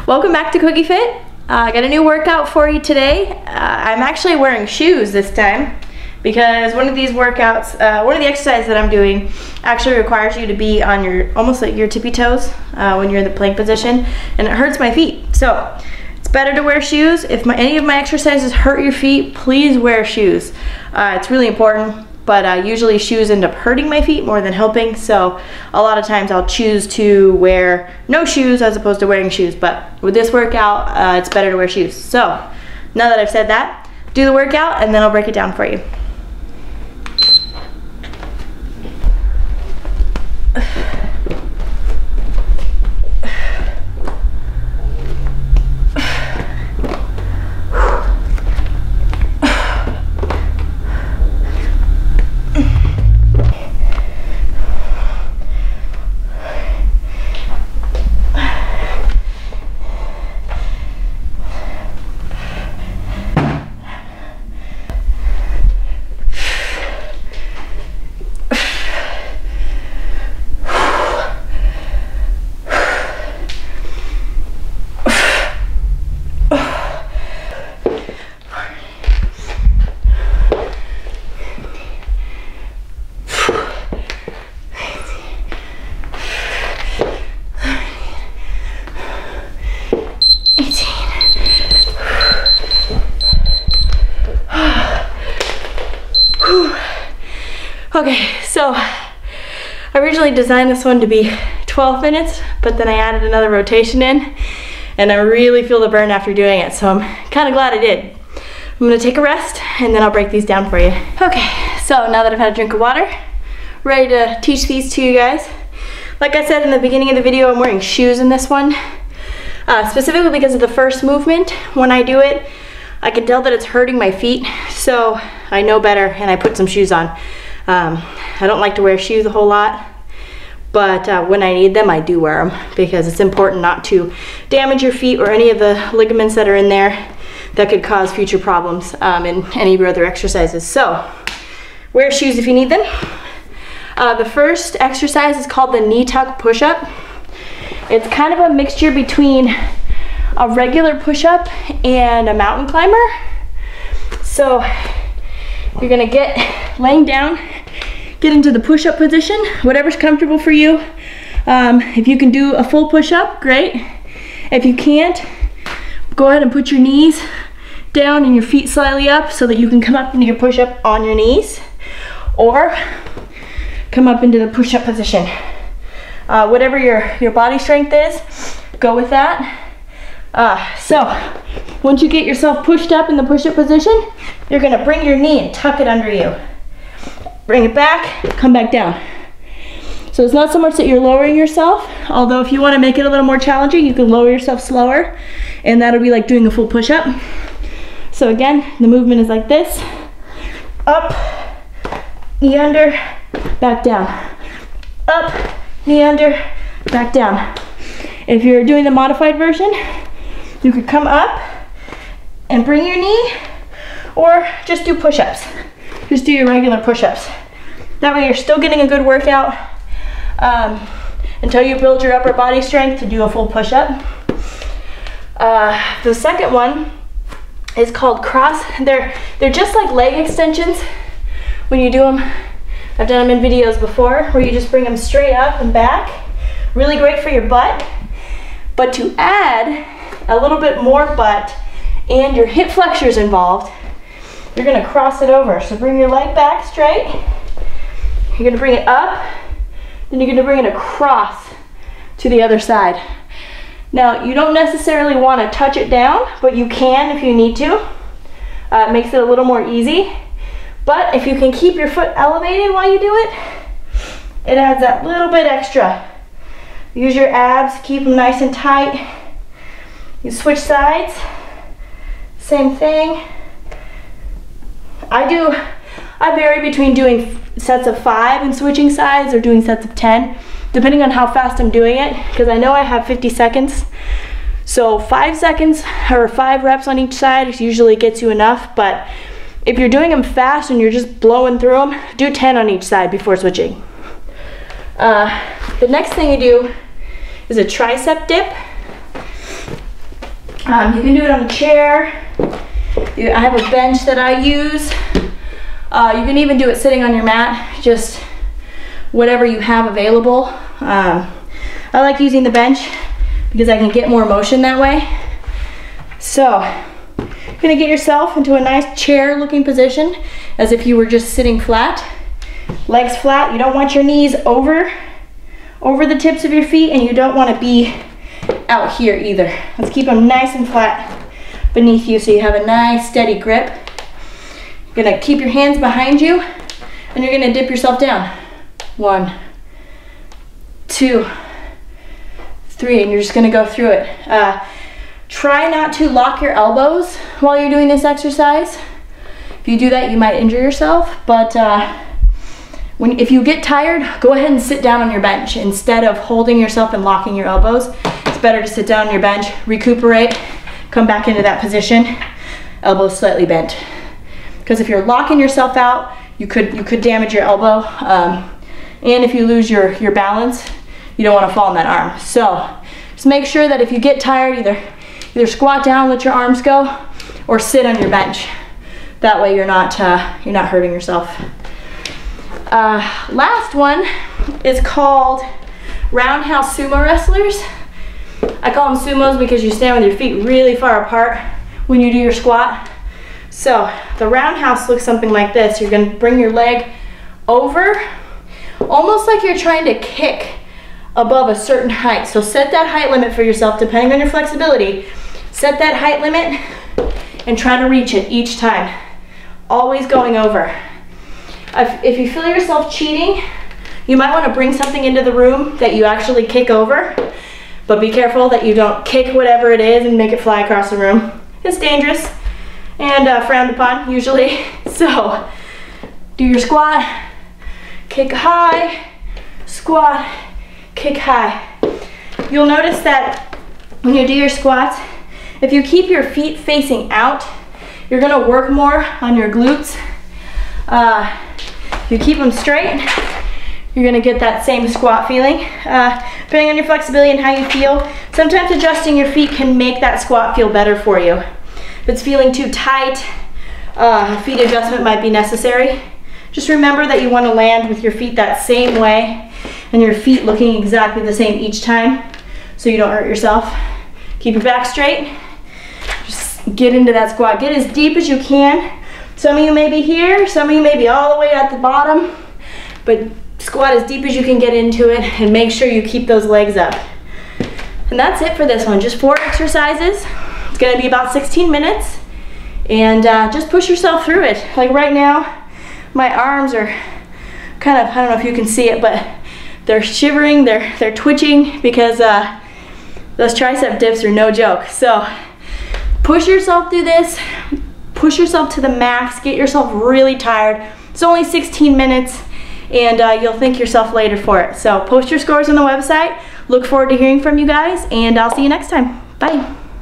Welcome back to Cookie Fit. I got a new workout for you today. I'm actually wearing shoes this time because one of these workouts, one of the exercises that I'm doing actually requires you to be on your, almost like your tippy toes when you're in the plank position, and it hurts my feet. So it's better to wear shoes. If any of my exercises hurt your feet, please wear shoes. It's really important. But usually shoes end up hurting my feet more than helping, so a lot of times I'll choose to wear no shoes as opposed to wearing shoes. But with this workout, it's better to wear shoes. So now that I've said that, do the workout and then I'll break it down for you. Okay, so I originally designed this one to be 12 minutes, but then I added another rotation in, and I really feel the burn after doing it, so I'm kind of glad I did. I'm gonna take a rest, and then I'll break these down for you. Okay, so now that I've had a drink of water, ready to teach these to you guys. Like I said in the beginning of the video, I'm wearing shoes in this one, specifically because of the first movement. When I do it, I can tell that it's hurting my feet, so I know better, and I put some shoes on. I don't like to wear shoes a whole lot, but when I need them, I do wear them because it's important not to damage your feet or any of the ligaments that are in there that could cause future problems in any of your other exercises. So wear shoes if you need them. The first exercise is called the knee tuck push-up. It's kind of a mixture between a regular push-up and a mountain climber. So you're gonna get laying down, get into the push-up position, whatever's comfortable for you. If you can do a full push-up, great. If you can't, go ahead and put your knees down and your feet slightly up so that you can come up into your push-up on your knees, or come up into the push-up position. Whatever your body strength is, go with that. So once you get yourself pushed up in the push-up position, you're gonna bring your knee and tuck it under you. Bring it back, come back down. So it's not so much that you're lowering yourself, although if you wanna make it a little more challenging, you can lower yourself slower, and that'll be like doing a full push-up. So again, the movement is like this. Up, knee under, back down. Up, knee under, back down. If you're doing the modified version, you could come up and bring your knee, or just do push-ups. Just do your regular push-ups. That way you're still getting a good workout until you build your upper body strength to do a full push-up. The second one is called cross. They're just like leg extensions when you do them. I've done them in videos before where you just bring them straight up and back. Really great for your butt. But to add a little bit more butt and your hip flexors involved, you're gonna cross it over. So bring your leg back straight. You're gonna bring it up, then you're gonna bring it across to the other side. Now, you don't necessarily wanna touch it down, but you can if you need to. It makes it a little more easy. But if you can keep your foot elevated while you do it, it adds that little bit extra. Use your abs, keep them nice and tight. You switch sides, same thing. I vary between doing sets of 5 and switching sides, or doing sets of 10, depending on how fast I'm doing it, because I know I have 50 seconds. So 5 seconds or 5 reps on each side usually gets you enough, but if you're doing them fast and you're just blowing through them, do 10 on each side before switching. The next thing you do is a tricep dip. You can do it on a chair. I have a bench that I use. You can even do it sitting on your mat, just whatever you have available. I like using the bench because I can get more motion that way. So, you're gonna get yourself into a nice chair looking position as if you were just sitting flat. Legs flat. You don't want your knees over the tips of your feet, and you don't want to be out here either. Let's keep them nice and flat beneath you so you have a nice steady grip. You're gonna keep your hands behind you and you're gonna dip yourself down. 1, 2, 3, and you're just gonna go through it. Try not to lock your elbows while you're doing this exercise. If you do that, you might injure yourself, but if you get tired, go ahead and sit down on your bench. Instead of holding yourself and locking your elbows, it's better to sit down on your bench, recuperate, come back into that position, elbows slightly bent. Because if you're locking yourself out, you could damage your elbow. And if you lose your balance, you don't want to fall on that arm. So just make sure that if you get tired, either squat down, let your arms go, or sit on your bench. That way you're not hurting yourself. Last one is called Roundhouse Sumo Wrestlers. I call them sumos because you stand with your feet really far apart when you do your squat. So the roundhouse looks something like this. You're going to bring your leg over, almost like you're trying to kick above a certain height. So set that height limit for yourself depending on your flexibility. Set that height limit and try to reach it each time. Always going over. If you feel yourself cheating, you might want to bring something into the room that you actually kick over, but be careful that you don't kick whatever it is and make it fly across the room. It's dangerous and frowned upon usually. So do your squat, kick high, squat, kick high. You'll notice that when you do your squats, if you keep your feet facing out, you're gonna work more on your glutes. If you keep them straight, you're gonna get that same squat feeling. Depending on your flexibility and how you feel, sometimes adjusting your feet can make that squat feel better for you. If it's feeling too tight, feet adjustment might be necessary. Just remember that you want to land with your feet that same way and your feet looking exactly the same each time so you don't hurt yourself. Keep your back straight. Just get into that squat. Get as deep as you can. Some of you may be here, some of you may be all the way at the bottom, but squat as deep as you can get into it and make sure you keep those legs up. And that's it for this one. Just 4 exercises. It's gonna be about 16 minutes. And just push yourself through it. Like right now, my arms are kind of, I don't know if you can see it, but they're shivering, they're twitching because those tricep dips are no joke. So push yourself through this, push yourself to the max, get yourself really tired. It's only 16 minutes and you'll thank yourself later for it. So post your scores on the website. Look forward to hearing from you guys and I'll see you next time. Bye.